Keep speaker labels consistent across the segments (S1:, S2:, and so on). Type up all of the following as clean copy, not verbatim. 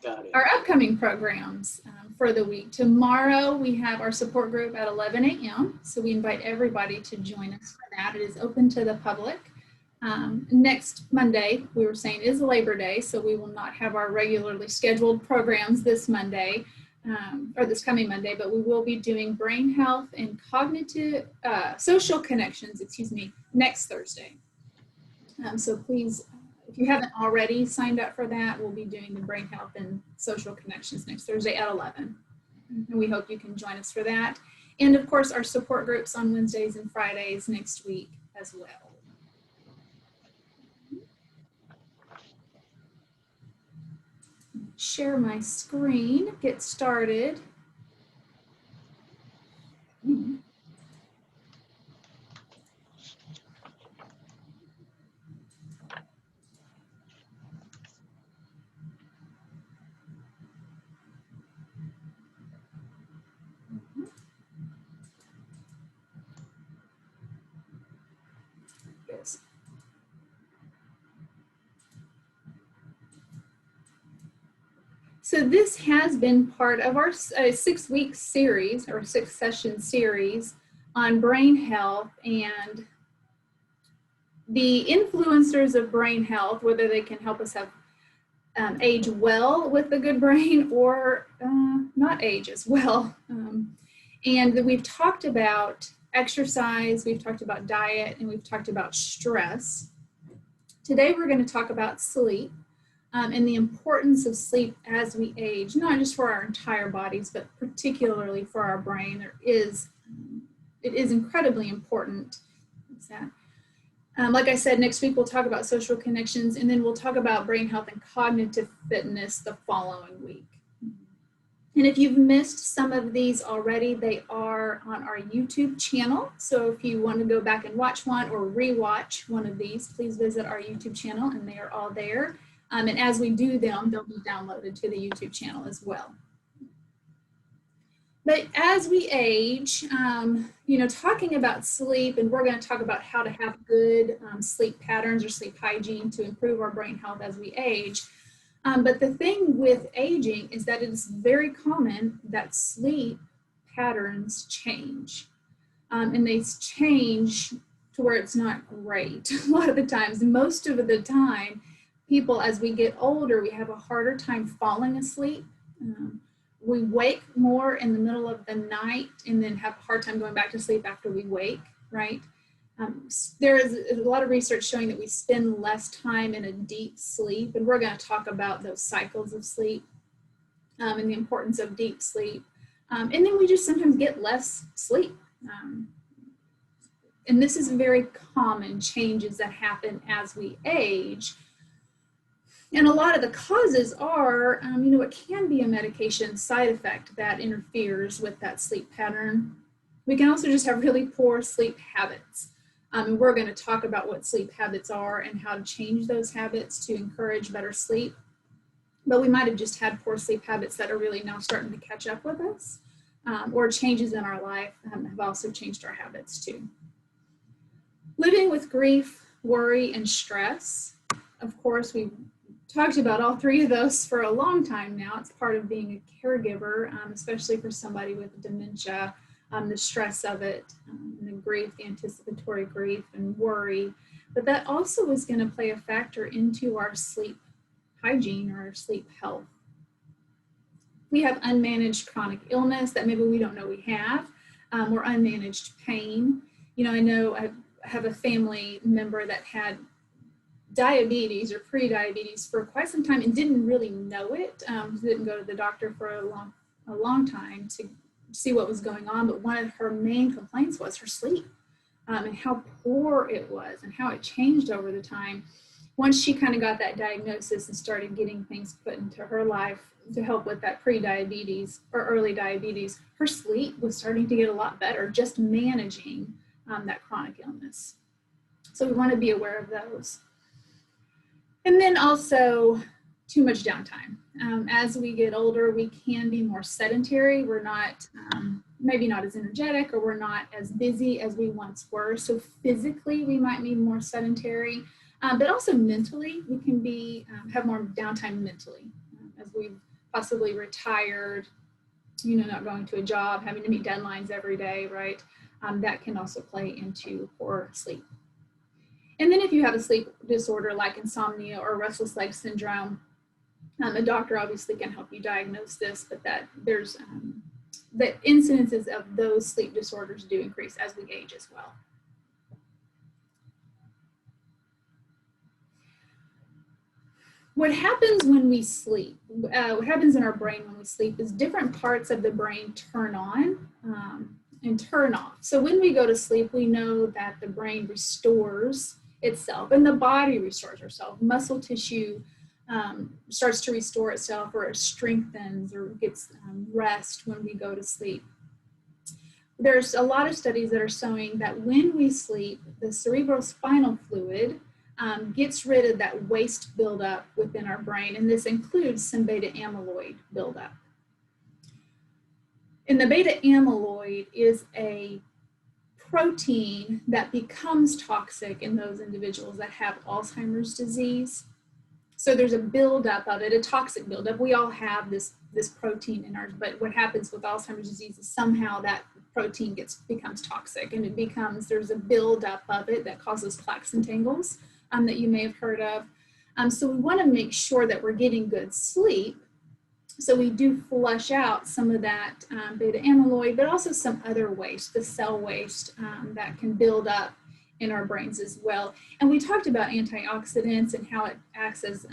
S1: Got it.
S2: Our upcoming programs for the week. Tomorrow we have our support group at 11 a.m. So we invite everybody to join us for that. It is open to the public. Next Monday, we were saying, is Labor Day, so we will not have our regularly scheduled programs this Monday, or this coming Monday, but we will be doing brain health and cognitive, social connections, next Thursday. So please, if you haven't already signed up for that, we'll be doing the brain health and social connections next Thursday at 11. And we hope you can join us for that. And of course, our support groups on Wednesdays and Fridays next week as well. Share my screen, get started. Yes. So this has been part of our 6-week series or 6-session series on brain health and the influencers of brain health, whether they can help us have age well with a good brain or not age as well. And we've talked about exercise, we've talked about diet, and we've talked about stress. Today we're going to talk about sleep. And the importance of sleep as we age, not just for our entire bodies, but particularly for our brain. It is incredibly important. What's that? Like I said, next week we'll talk about social connections, and then we'll talk about brain health and cognitive fitness the following week. And if you've missed some of these already, they are on our YouTube channel. So if you want to go back and watch one or rewatch one of these, please visit our YouTube channel, and they are all there. And as we do them, they'll be downloaded to the YouTube channel as well. But as we age, talking about sleep, and we're going to talk about how to have good sleep patterns or sleep hygiene to improve our brain health as we age. But the thing with aging is that it is very common that sleep patterns change. And they change to where it's not great a lot of the times. Most of the time, people, as we get older, we have a harder time falling asleep. We wake more in the middle of the night and then have a hard time going back to sleep after we wake, right? There is a lot of research showing that we spend less time in a deep sleep, and we're going to talk about those cycles of sleep and the importance of deep sleep. And then we just sometimes get less sleep. And this is very common changes that happen as we age. And a lot of the causes are, it can be a medication side effect that interferes with that sleep pattern. We can also just have really poor sleep habits. And we're going to talk about what sleep habits are and how to change those habits to encourage better sleep. But we might have just had poor sleep habits that are really now starting to catch up with us, or changes in our life have also changed our habits too. Living with grief, worry, and stress. Of course, we've talked about all three of those for a long time now. It's part of being a caregiver, especially for somebody with dementia, the stress of it, the grief, the anticipatory grief and worry. But that also is going to play a factor into our sleep hygiene or our sleep health. We have unmanaged chronic illness that maybe we don't know we have, or unmanaged pain. I know I have a family member that had diabetes or pre-diabetes for quite some time and didn't really know it. Didn't go to the doctor for a long time to see what was going on, but one of her main complaints was her sleep and how poor it was and how it changed over the time. Once she kind of got that diagnosis and started getting things put into her life to help with that pre-diabetes or early diabetes, her sleep was starting to get a lot better, just managing that chronic illness. So we want to be aware of those. And then also too much downtime. As we get older, we can be more sedentary. We're not, maybe not as energetic, or we're not as busy as we once were. So physically, we might be more sedentary, but also mentally, we can be have more downtime mentally. as we've possibly retired, you know, not going to a job, having to meet deadlines every day, right? That can also play into poor sleep. And then if you have a sleep disorder like insomnia or restless leg syndrome, a doctor obviously can help you diagnose this, but that there's the incidences of those sleep disorders do increase as we age as well. What happens when we sleep, what happens in our brain when we sleep is different parts of the brain turn on and turn off. So when we go to sleep, we know that the brain restores itself and the body restores itself. Muscle tissue starts to restore itself, or it strengthens or gets rest when we go to sleep. There's a lot of studies that are showing that when we sleep, the cerebrospinal fluid gets rid of that waste buildup within our brain, and this includes some beta-amyloid buildup. And the beta-amyloid is a protein that becomes toxic in those individuals that have Alzheimer's disease. So there's a buildup of it, a toxic buildup. We all have this protein in ours, but what happens with Alzheimer's disease is somehow that protein becomes toxic, and there's a buildup of it that causes plaques and tangles that you may have heard of. So we want to make sure that we're getting good sleep. So we do flush out some of that beta amyloid, but also some other waste, the cell waste that can build up in our brains as well. And we talked about antioxidants and how it acts as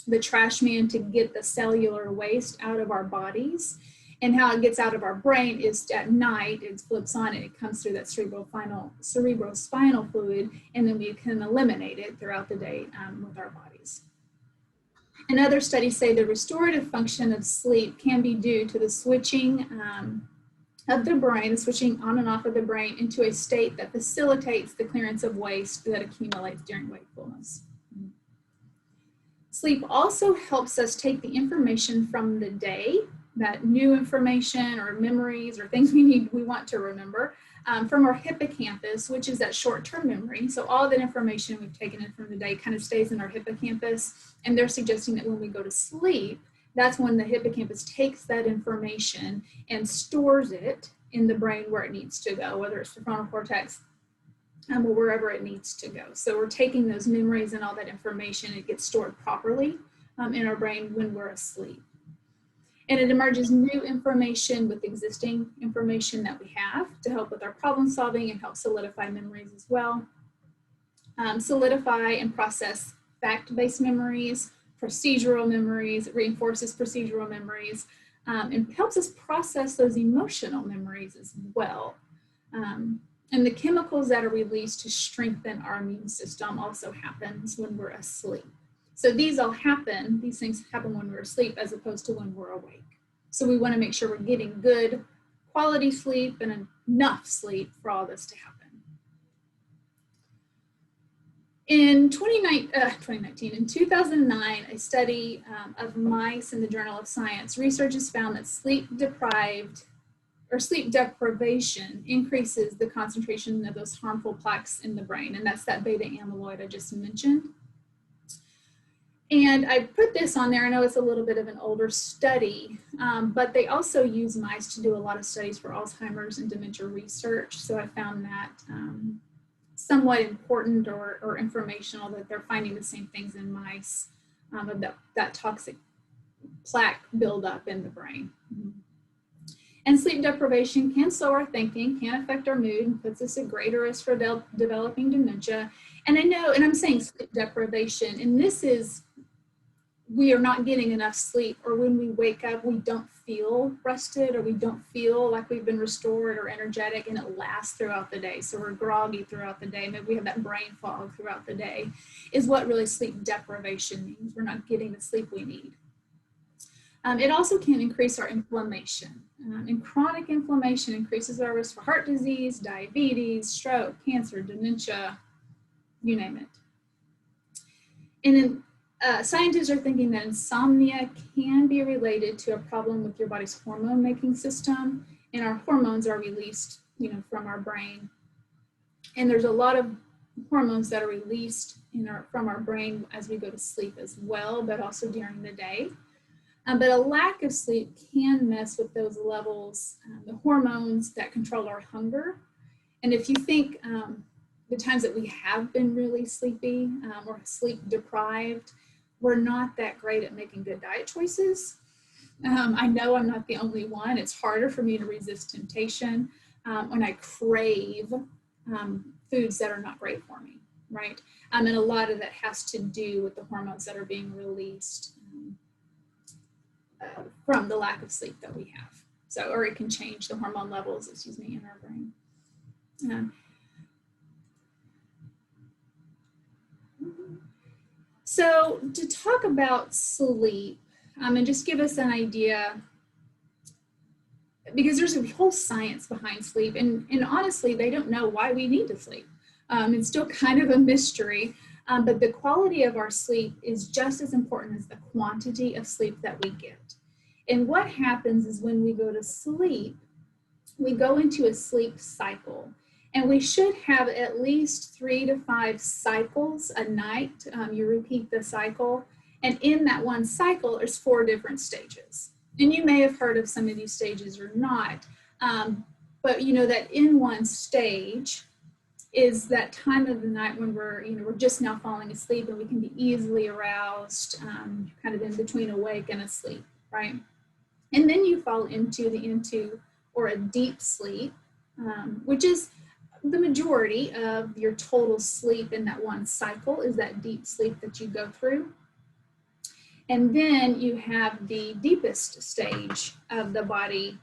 S2: the trash man to get the cellular waste out of our bodies. And how it gets out of our brain is at night, it flips on and it comes through that cerebrospinal fluid, and then we can eliminate it throughout the day with our bodies. And other studies say the restorative function of sleep can be due to the switching of the brain, the switching on and off of the brain into a state that facilitates the clearance of waste that accumulates during wakefulness. Sleep also helps us take the information from the day, that new information or memories or things we want to remember, from our hippocampus, which is that short-term memory. So all that information we've taken in from the day kind of stays in our hippocampus, and they're suggesting that when we go to sleep, that's when the hippocampus takes that information and stores it in the brain where it needs to go, whether it's the frontal cortex or wherever it needs to go. So we're taking those memories and all that information, it gets stored properly in our brain when we're asleep. And it emerges new information with existing information that we have to help with our problem solving and help solidify memories as well. Solidify and process fact-based memories, procedural memories, it reinforces procedural memories, and helps us process those emotional memories as well. And the chemicals that are released to strengthen our immune system also happens when we're asleep. So these things happen when we're asleep as opposed to when we're awake. So we want to make sure we're getting good quality sleep and enough sleep for all this to happen. In 2009, a study of mice in the Journal of Science, researchers found that sleep deprivation increases the concentration of those harmful plaques in the brain, and that's that beta amyloid I just mentioned. And I put this on there. I know it's a little bit of an older study, but they also use mice to do a lot of studies for Alzheimer's and dementia research. So I found that somewhat important or informational that they're finding the same things in mice of that toxic plaque buildup in the brain. And sleep deprivation can slow our thinking, can affect our mood, and puts us at greater risk for developing dementia. And I know, and I'm saying sleep deprivation, and this is, we are not getting enough sleep, or when we wake up, we don't feel rested, or we don't feel like we've been restored or energetic, and it lasts throughout the day. So we're groggy throughout the day. Maybe we have that brain fog throughout the day, is what really sleep deprivation means. We're not getting the sleep we need. It also can increase our inflammation. And chronic inflammation increases our risk for heart disease, diabetes, stroke, cancer, dementia, you name it. And then scientists are thinking that insomnia can be related to a problem with your body's hormone-making system, and our hormones are released, from our brain. And there's a lot of hormones that are released from our brain as we go to sleep as well, but also during the day. But a lack of sleep can mess with those levels, the hormones that control our hunger. And if you think the times that we have been really sleepy or sleep deprived, we're not that great at making good diet choices. I know I'm not the only one. It's harder for me to resist temptation when I crave foods that are not great for me, right? And a lot of that has to do with the hormones that are being released from the lack of sleep that we have. So, or it can change the hormone levels, excuse me, in our brain. So to talk about sleep, and just give us an idea, because there's a whole science behind sleep, and honestly, they don't know why we need to sleep. It's still kind of a mystery, but the quality of our sleep is just as important as the quantity of sleep that we get. And what happens is when we go to sleep, we go into a sleep cycle. And we should have at least 3 to 5 cycles a night. You repeat the cycle. And in that one cycle, there's 4 different stages. And you may have heard of some of these stages or not. But you know that in one stage is that time of the night when we're just now falling asleep and we can be easily aroused, kind of in between awake and asleep, right? And then you fall into a deep sleep, which is the majority of your total sleep in that one cycle is that deep sleep that you go through. And then you have the deepest stage of the body,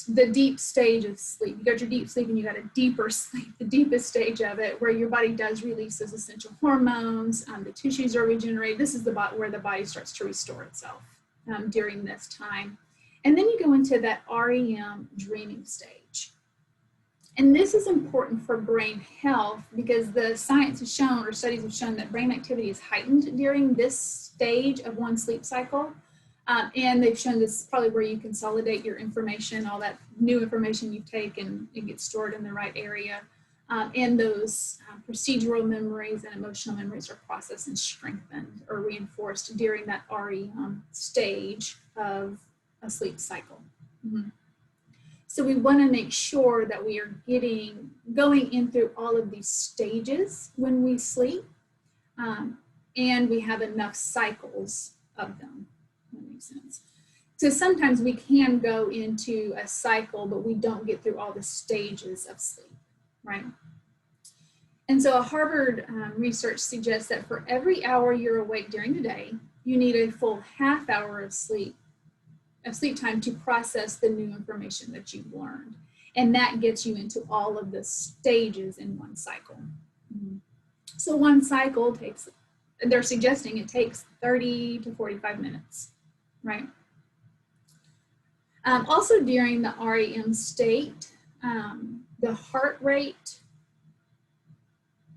S2: the deep stage of sleep. You got your deep sleep and you got a deeper sleep, the deepest stage of it, where your body does release those essential hormones, the tissues are regenerated. This is where the body starts to restore itself during this time. And then you go into that REM dreaming stage. And this is important for brain health because the science has shown, or studies have shown, that brain activity is heightened during this stage of one sleep cycle. And they've shown this is probably where you consolidate your information, all that new information you take, and it gets stored in the right area. And those procedural memories and emotional memories are processed and strengthened or reinforced during that REM stage of a sleep cycle. Mm-hmm. So we want to make sure that we are going in through all of these stages when we sleep, and we have enough cycles of them. That makes sense. So sometimes we can go into a cycle, but we don't get through all the stages of sleep, right? And so a Harvard research suggests that for every hour you're awake during the day, you need a full half hour of sleep time to process the new information that you've learned. And that gets you into all of the stages in one cycle. Mm-hmm. So one cycle they're suggesting it takes 30 to 45 minutes, right? Also during the REM state, the heart rate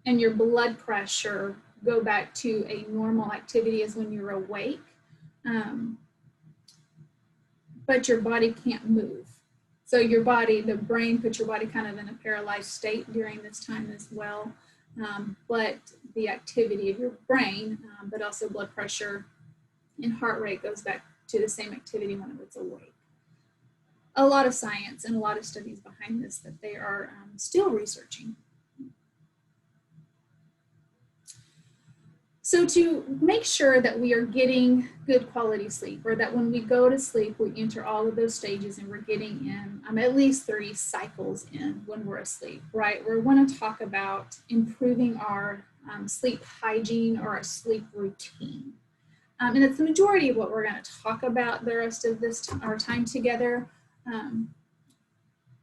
S2: and your blood pressure go back to a normal activity as when you're awake. But your body can't move. So the brain puts your body kind of in a paralyzed state during this time as well. But the activity of your brain, but also blood pressure and heart rate goes back to the same activity when it's awake. A lot of science and a lot of studies behind this that they are still researching. So to make sure that we are getting good quality sleep, or that when we go to sleep, we enter all of those stages and we're getting in at least 30 cycles in when we're asleep, right? We want to talk about improving our sleep hygiene or our sleep routine. And it's the majority of what we're going to talk about the rest of our time together,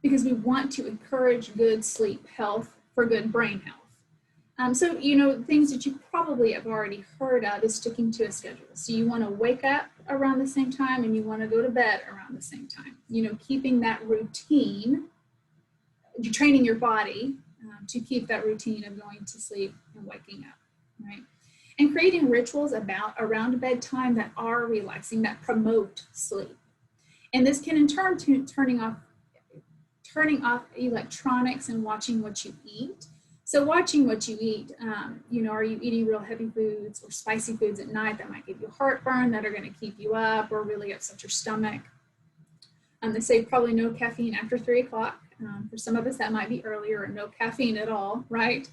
S2: because we want to encourage good sleep health for good brain health. So, things that you probably have already heard of is sticking to a schedule. So you want to wake up around the same time and you want to go to bed around the same time. Keeping that routine, you're training your body to keep that routine of going to sleep and waking up, right? And creating rituals around bedtime that are relaxing, that promote sleep. And this can in turn turning off electronics and watching what you eat. So watching what you eat, you know, are you eating real heavy foods or spicy foods at night that might give you heartburn, that are going to keep you up or really upset your stomach? They say probably no caffeine after 3 o'clock. For some of us, that might be earlier, or no caffeine at all, right?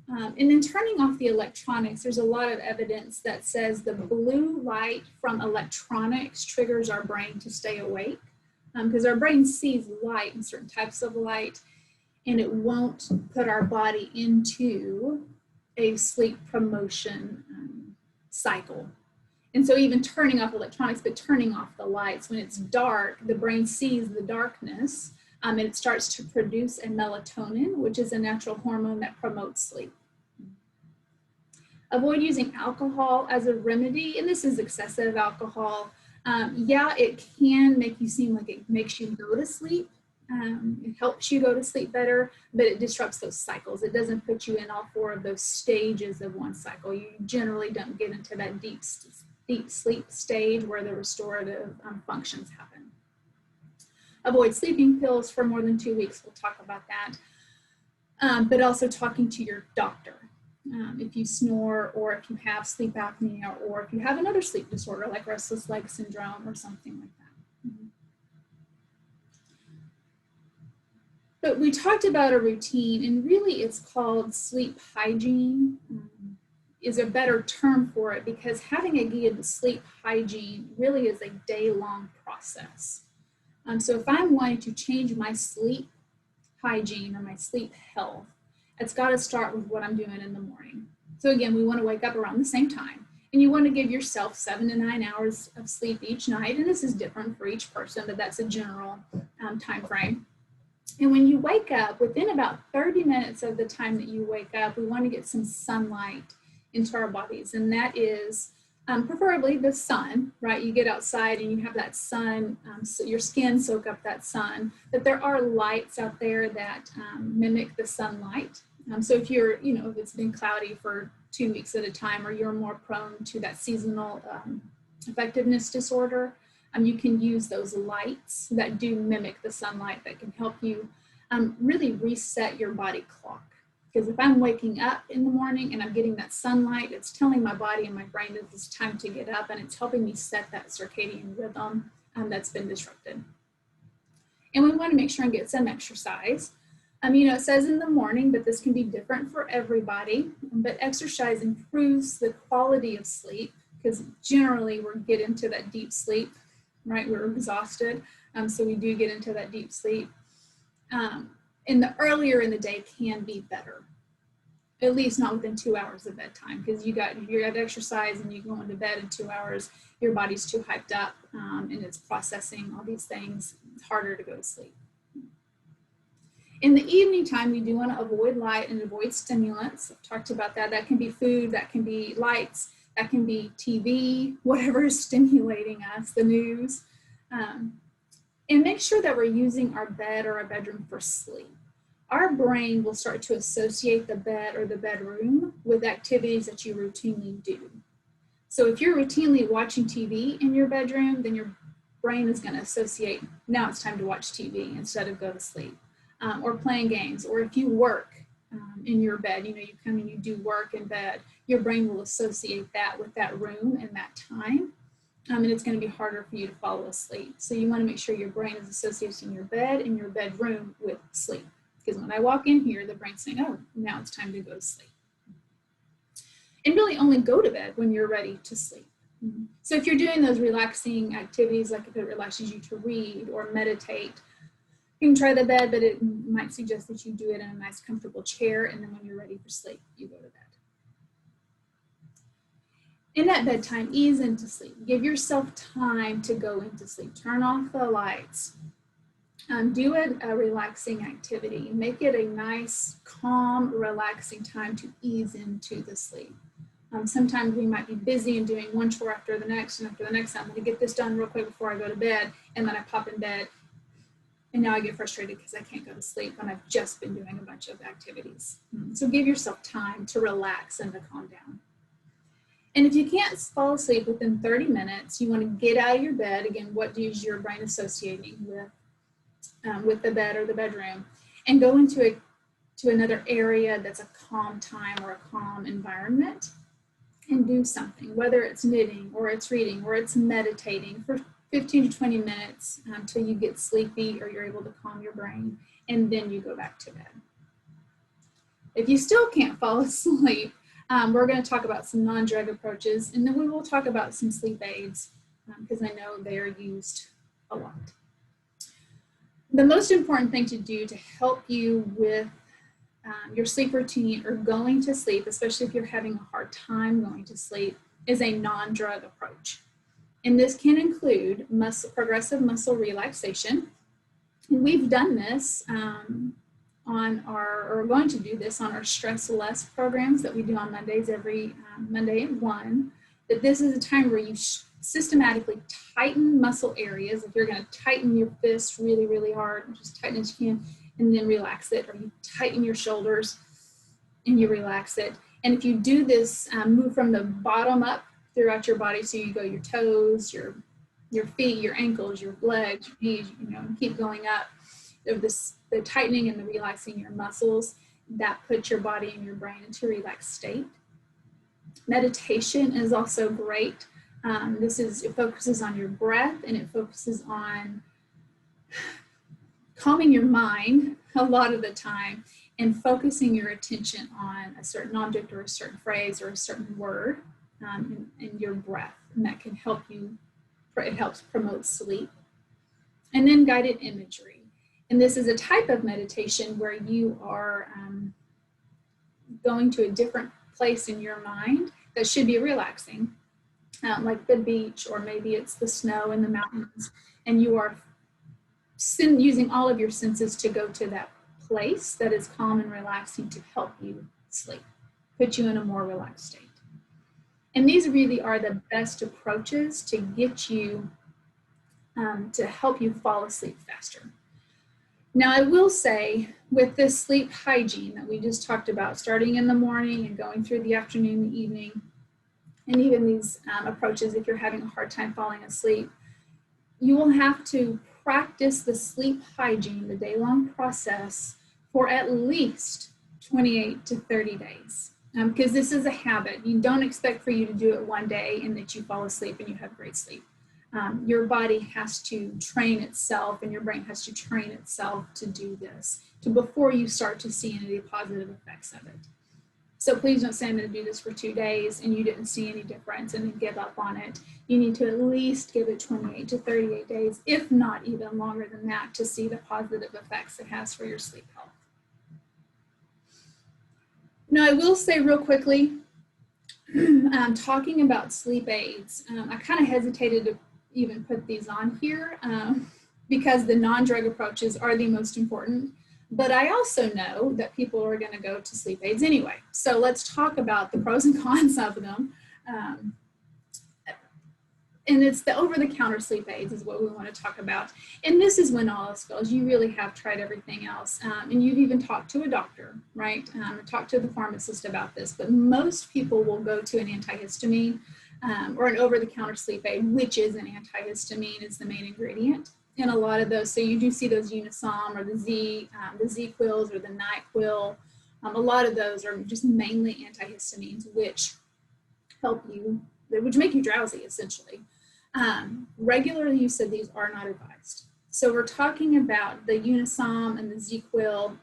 S2: And then turning off the electronics, there's a lot of evidence that says the blue light from electronics triggers our brain to stay awake, because our brain sees light and certain types of light, and it won't put our body into a sleep promotion cycle. And so even turning off electronics, but turning off the lights, when it's dark, the brain sees the darkness, and it starts to produce a melatonin, which is a natural hormone that promotes sleep. Avoid using alcohol as a remedy, and this is excessive alcohol. Yeah, it can make you seem like it makes you go to sleep. It helps you go to sleep better, but it disrupts those cycles. It doesn't put you in all 4 of those stages of one cycle. You generally don't get into that deep sleep stage where the restorative functions happen. Avoid sleeping pills for more than 2 weeks. We'll talk about that. But also talking to your doctor. If you snore, or if you have sleep apnea, or if you have another sleep disorder like restless leg syndrome or something like that. But we talked about a routine, and really it's called sleep hygiene. Is a better term for it, because having a good sleep hygiene really is a day-long process. So if I'm wanting to change my sleep hygiene or my sleep health, it's got to start with what I'm doing in the morning. So again, we want to wake up around the same time, and you want to give yourself 7 to 9 hours of sleep each night, and this is different for each person, but that's a general time frame. And when you wake up, within about 30 minutes of the time that you wake up, we want to get some sunlight into our bodies, and that is preferably the sun, right? You get outside and you have that sun, so your skin soak up that sun, but there are lights out there that mimic the sunlight. So if you're, you know, if it's been cloudy for 2 weeks at a time, or you're more prone to that seasonal effectiveness disorder, you can use those lights that do mimic the sunlight that can help you really reset your body clock. Because if I'm waking up in the morning and I'm getting that sunlight, it's telling my body and my brain that it's time to get up, and it's helping me set that circadian rhythm that's been disrupted. And we want to make sure and get some exercise. You know, it says in the morning, but this can be different for everybody. But exercise improves the quality of sleep, because generally we get into that deep sleep, right? We're exhausted, so we do get into that deep sleep. And the earlier in the day can be better, at least not within 2 hours of bedtime, because you got exercise and you go into bed in 2 hours, your body's too hyped up and it's processing all these things. It's harder to go to sleep. In the evening time, we do want to avoid light and avoid stimulants. I've talked about that. That can be food, that can be lights, that can be TV, whatever is stimulating us, the news. And make sure that we're using our bed or our bedroom for sleep. Our brain will start to associate the bed or the bedroom with activities that you routinely do. So if you're routinely watching TV in your bedroom, then your brain is going to associate, now it's time to watch TV instead of go to sleep. Or playing games, or if you work in your bed, you know, you come and you do work in bed, your brain will associate that with that room and that time. And it's going to be harder for you to fall asleep. So you want to make sure your brain is associating your bed and your bedroom with sleep. Because when I walk in here, the brain's saying, oh, now it's time to go to sleep. And really only go to bed when you're ready to sleep. So if you're doing those relaxing activities, like if it relaxes you to read or meditate, you can try the bed, but it might suggest that you do it in a nice comfortable chair, and then when you're ready for sleep, you go to bed. In that bedtime, ease into sleep. Give yourself time to go into sleep. Turn off the lights. Do a relaxing activity. Make it a nice, calm, relaxing time to ease into the sleep. Sometimes we might be busy and doing one chore after the next, and after the next, I'm going to get this done real quick before I go to bed, and then I pop in bed, and now I get frustrated because I can't go to sleep when I've just been doing a bunch of activities. So give yourself time to relax and to calm down. And if you can't fall asleep within 30 minutes, you want to get out of your bed. Again, what is your brain associating with the bed or the bedroom? And go into to another area that's a calm time or a calm environment and do something, whether it's knitting or it's reading or it's meditating for 15 to 20 minutes until you get sleepy or you're able to calm your brain, and then you go back to bed. If you still can't fall asleep, we're going to talk about some non-drug approaches, and then we will talk about some sleep aids because I know they are used a lot. The most important thing to do to help you with your sleep routine or going to sleep, especially if you're having a hard time going to sleep, is a non-drug approach. And this can include progressive muscle relaxation. And we've done this we're going to do this on our Stress Less programs that we do on Mondays, every Monday at 1. That this is a time where you systematically tighten muscle areas. If you're going to tighten your fist really, really hard, just tighten as you can, and then relax it, or you tighten your shoulders and you relax it. And if you do this, move from the bottom up throughout your body, so you go your toes, your feet, your ankles, your legs, your knees, keep going up. The tightening and the relaxing your muscles, that puts your body and your brain into a relaxed state. Meditation is also great. It focuses on your breath, and it focuses on calming your mind a lot of the time and focusing your attention on a certain object or a certain phrase or a certain word in your breath, and that can help you. It helps promote sleep. And then guided imagery. And this is a type of meditation where you are going to a different place in your mind that should be relaxing, like the beach, or maybe it's the snow in the mountains, and you are using all of your senses to go to that place that is calm and relaxing to help you sleep, put you in a more relaxed state. And these really are the best approaches to get you, to help you fall asleep faster. Now, I will say, with this sleep hygiene that we just talked about, starting in the morning and going through the afternoon, the evening, and even these approaches, if you're having a hard time falling asleep, you will have to practice the sleep hygiene, the day-long process, for at least 28 to 30 days. Because this is a habit. You don't expect for you to do it one day and that you fall asleep and you have great sleep. Your body has to train itself, and your brain has to train itself to do this before you start to see any positive effects of it. So please don't say, I'm going to do this for 2 days and you didn't see any difference and then give up on it. You need to at least give it 28 to 38 days, if not even longer than that, to see the positive effects it has for your sleep health. Now, I will say real quickly, talking about sleep aids, I kind of hesitated to even put these on here because the non-drug approaches are the most important, but I also know that people are going to go to sleep aids anyway. So let's talk about the pros and cons of them. And it's the over-the-counter sleep aids is what we want to talk about. And this is when all else fails. You really have tried everything else. And you've even talked to a doctor, right? Talked to the pharmacist about this. But most people will go to an antihistamine or an over-the-counter sleep aid, which is an antihistamine, is the main ingredient in a lot of those. So you do see those Unisom or the Z-Quils or the NyQuil. A lot of those are just mainly antihistamines, which help you, which make you drowsy, essentially. Regular use of these are not advised. So we're talking about the Unisom and the Z-Quil,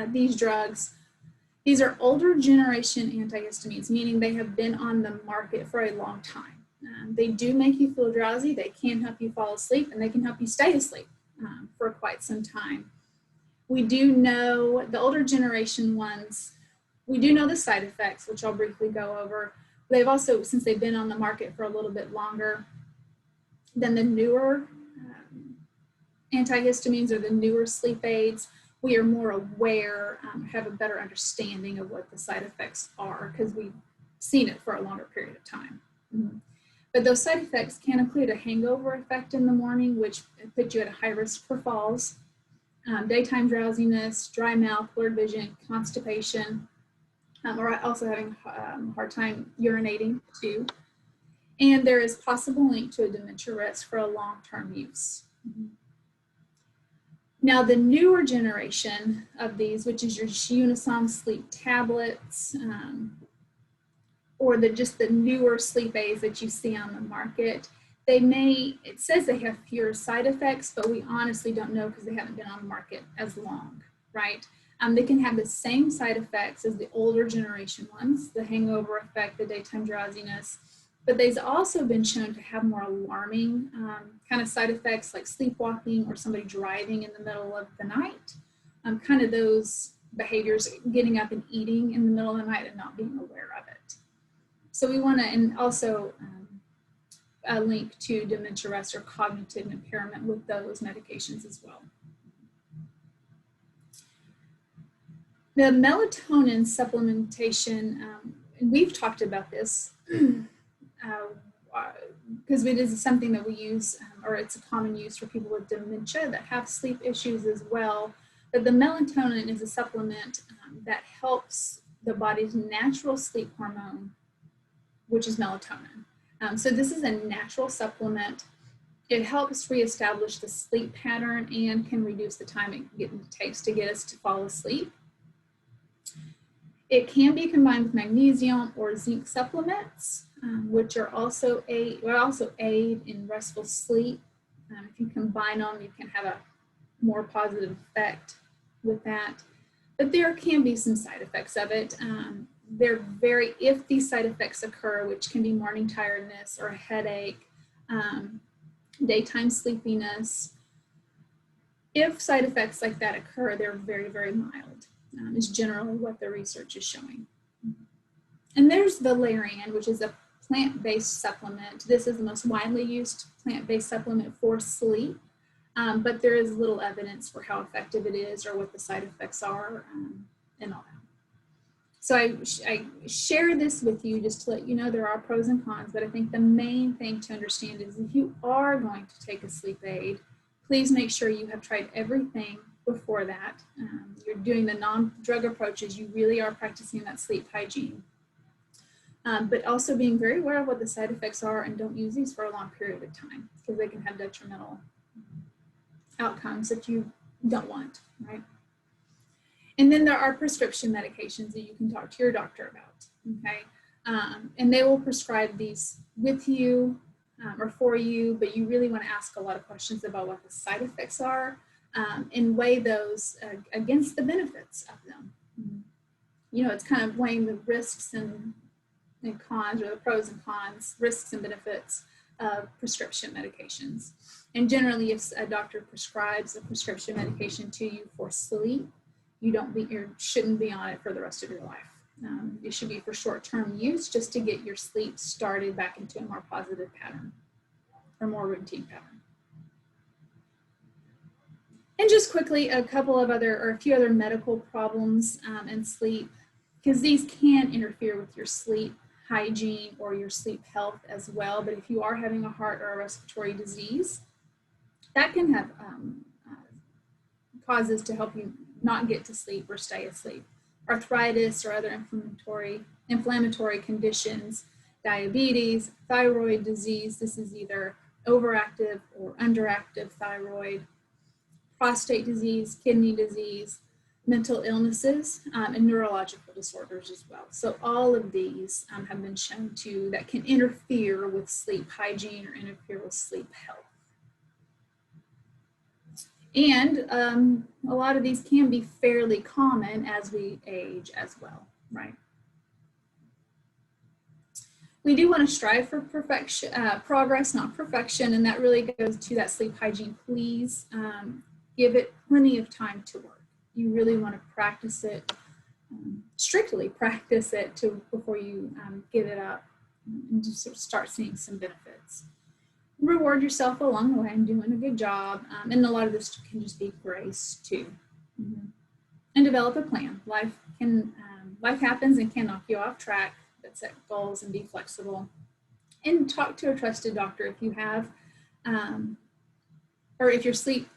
S2: these drugs. These are older generation antihistamines, meaning they have been on the market for a long time. They do make you feel drowsy, they can help you fall asleep, and they can help you stay asleep for quite some time. We do know the older generation ones, we do know the side effects, which I'll briefly go over. They've also, since they've been on the market for a little bit longer than the newer antihistamines or the newer sleep aids, we are more aware, have a better understanding of what the side effects are because we've seen it for a longer period of time. But those side effects can include a hangover effect in the morning, which puts you at a high risk for falls, daytime drowsiness, dry mouth, blurred vision, constipation, or also having a hard time urinating too. And there is possible link to a dementia risk for a long-term use. Now, the newer generation of these, which is your Unisom sleep tablets, or just the newer sleep aids that you see on the market, it says they have fewer side effects, but we honestly don't know because they haven't been on the market as long, right? They can have the same side effects as the older generation ones, the hangover effect, the daytime drowsiness, but they've also been shown to have more alarming kind of side effects like sleepwalking or somebody driving in the middle of the night, kind of those behaviors, getting up and eating in the middle of the night and not being aware of it. So we want to, and also a link to dementia rest or cognitive impairment with those medications as well. The melatonin supplementation, and we've talked about this because it is something that we use, or it's a common use for people with dementia that have sleep issues as well. But the melatonin is a supplement that helps the body's natural sleep hormone, which is melatonin. So this is a natural supplement. It helps reestablish the sleep pattern and can reduce the time it takes to get us to fall asleep. It can be combined with magnesium or zinc supplements, which are also aid in restful sleep. If you combine them, you can have a more positive effect with that. But there can be some side effects of it. If these side effects occur, which can be morning tiredness or a headache, daytime sleepiness, if side effects like that occur, they're very, very mild, is generally what the research is showing. And there's valerian, which is a plant-based supplement. This is the most widely used plant-based supplement for sleep, but there is little evidence for how effective it is or what the side effects are and all that. So I share this with you just to let you know there are pros and cons, but I think the main thing to understand is if you are going to take a sleep aid, please make sure you have tried everything before that. You're doing the non-drug approaches, you really are practicing that sleep hygiene. But also being very aware of what the side effects are and don't use these for a long period of time because they can have detrimental outcomes that you don't want, right? And then there are prescription medications that you can talk to your doctor about, okay? And they will prescribe these with you or for you, but you really want to ask a lot of questions about what the side effects are and weigh those against the benefits of them. You know, it's kind of weighing the risks and cons, or the pros and cons, risks and benefits of prescription medications. And generally, if a doctor prescribes a prescription medication to you for sleep, you shouldn't be on it for the rest of your life. It should be for short-term use just to get your sleep started back into a more positive pattern or more routine pattern. And just quickly, a few other medical problems in sleep, because these can interfere with your sleep hygiene or your sleep health as well. But if you are having a heart or a respiratory disease, that can have causes to help you not get to sleep or stay asleep. Arthritis or other inflammatory conditions, diabetes, thyroid disease, this is either overactive or underactive thyroid, prostate disease, kidney disease, mental illnesses, and neurological disorders as well. So all of these have been shown that can interfere with sleep hygiene or interfere with sleep health. And a lot of these can be fairly common as we age as well, right? We do want to strive for perfection, progress, not perfection, and that really goes to that sleep hygiene. Please give it plenty of time to work. You really want to practice it, strictly practice it before you give it up and just start seeing some benefits. Reward yourself along the way and doing a good job. And a lot of this can just be grace too. And develop a plan. Life happens and can knock you off track, but set goals and be flexible. And talk to a trusted doctor if you have, or if your sleep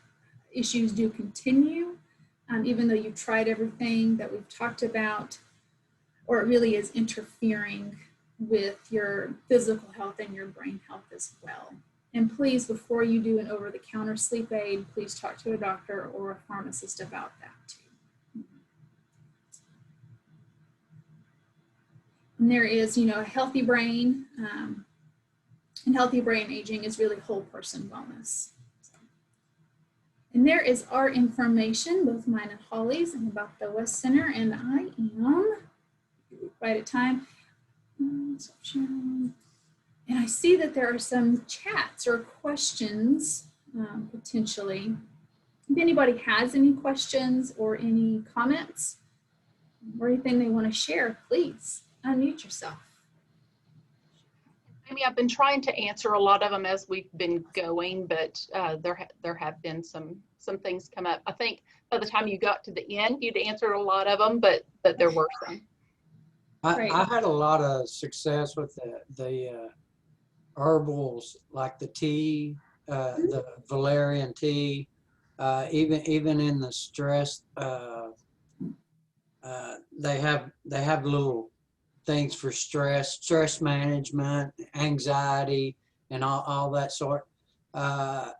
S2: issues do continue, even though you've tried everything that we've talked about, or it really is interfering with your physical health and your brain health as well. And please, before you do an over-the-counter sleep aid, please talk to a doctor or a pharmacist about that too. And there is, you know, a healthy brain, and healthy brain aging is really whole person wellness. And there is our information, both mine and Holly's, and about the West Center. And I am right at time. And I see that there are some chats or questions potentially. If anybody has any questions or any comments or anything they want to share, please unmute yourself.
S1: Amy, I've been trying to answer a lot of them as we've been going, but there have been some things come up. I think by the time you got to the end, you'd answered a lot of them, but there were some.
S3: I had a lot of success with the herbals, like the tea, the valerian tea, even in the stress. They have little things for stress management, anxiety, and all that sort. I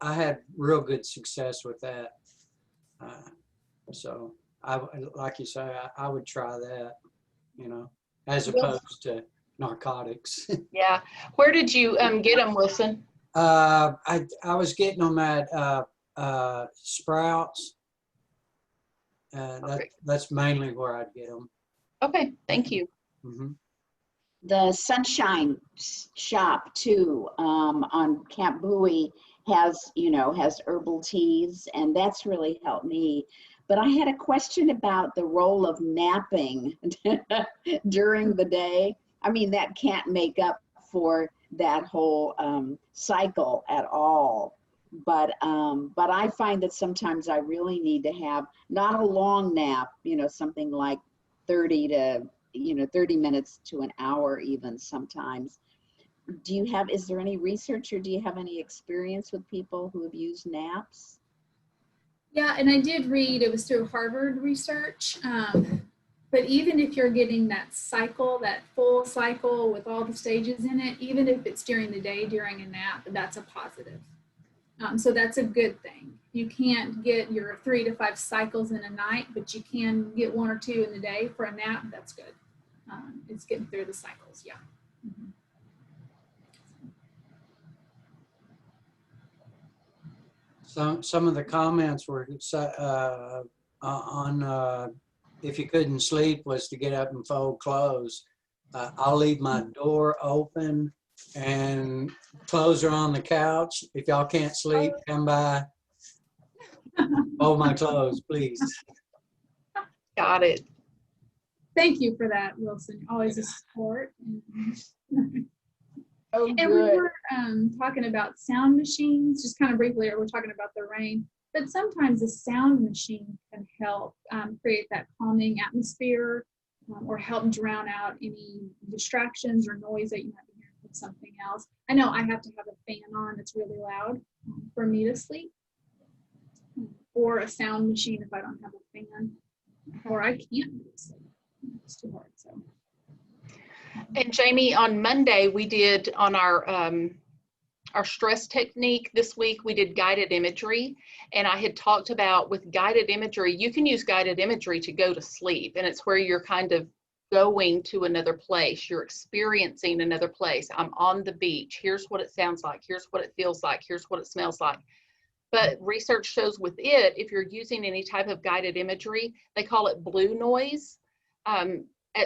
S3: had real good success with that. So like you say, I would try that, you know, as opposed to narcotics.
S1: Yeah. Where did you get them, Wilson?
S3: I was getting them at Sprouts. That's mainly where I'd get them.
S1: Okay, thank you.
S3: Mm-hmm.
S4: The Sunshine shop too, on Camp Bowie has herbal teas, and that's really helped me. But I had a question about the role of napping during the day. I mean, that can't make up for that whole cycle at all. But I find that sometimes I really need to have not a long nap, you know, something like 30 minutes to an hour even sometimes. Is there any research, or do you have any experience with people who have used naps?
S2: Yeah, and I did read, it was through Harvard research, but even if you're getting that cycle, that full cycle with all the stages in it, even if it's during the day, during a nap, that's a positive. So that's a good thing. You can't get your 3 to 5 cycles in a night, but you can get 1 or 2 in the day for a nap. That's good. It's getting through the cycles, yeah. Mm-hmm.
S3: Some of the comments were on if you couldn't sleep was to get up and fold clothes. I'll leave my door open and clothes are on the couch. If y'all can't sleep, come by, fold my clothes, please.
S1: Got it.
S2: Thank you for that, Wilson. Always a support.
S4: Oh,
S2: and
S4: good.
S2: we were talking about sound machines, just kind of briefly, we're talking about the rain, but sometimes a sound machine can help create that calming atmosphere or help drown out any distractions or noise that you might be hearing from something else. I know I have to have a fan on that's really loud for me to sleep, or a sound machine if I don't have a fan, or I can't sleep. It's too hard, so.
S1: And Jamie, on Monday, we did on our stress technique this week, we did guided imagery. And I had talked about with guided imagery, you can use guided imagery to go to sleep. And it's where you're kind of going to another place. You're experiencing another place. I'm on the beach. Here's what it sounds like. Here's what it feels like. Here's what it smells like. But research shows with it, if you're using any type of guided imagery, they call it blue noise.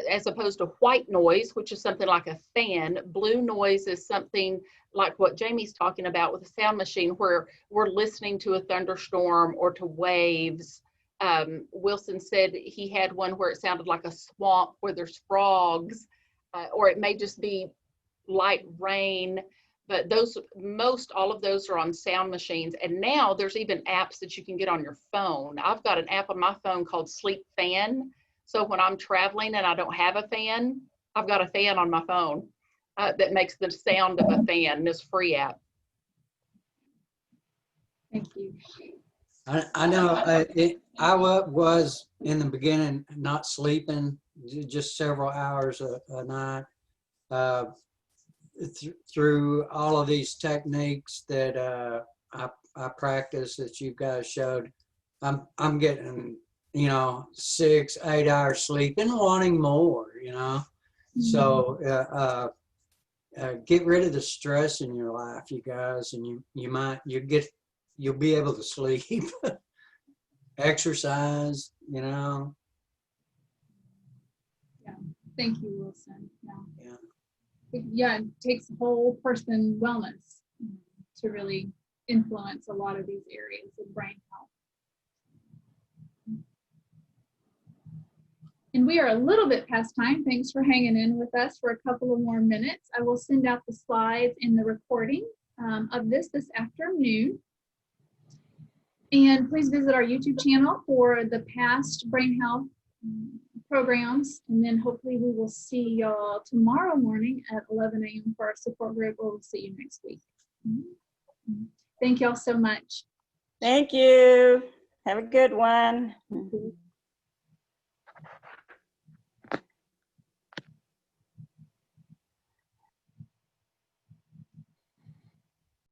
S1: As opposed to white noise, which is something like a fan. Blue noise is something like what Jamie's talking about with a sound machine, where we're listening to a thunderstorm or to waves. Wilson said he had one where it sounded like a swamp where there's frogs, or it may just be light rain. But all of those are on sound machines. And now there's even apps that you can get on your phone. I've got an app on my phone called Sleep Fan. So when I'm traveling and I don't have a fan, I've got a fan on my phone that makes the sound of a fan, this free app.
S2: Thank you.
S3: I know I was in the beginning not sleeping, just several hours a night. through all of these techniques that I practice that you guys showed, I'm getting, 6-8 hours sleep and wanting more, So get rid of the stress in your life, you guys, and you'll be able to sleep. Exercise,
S2: Yeah. Thank you, Wilson. Yeah, it takes whole person wellness to really influence a lot of these areas of brain health. And we are a little bit past time. Thanks for hanging in with us for a couple of more minutes. I will send out the slides in the recording of this afternoon. And please visit our YouTube channel for the past brain health programs. And then hopefully we will see y'all tomorrow morning at 11 a.m. for our support group, or we'll see you next week. Thank y'all so much.
S5: Thank you. Have a good one.
S2: Thank you.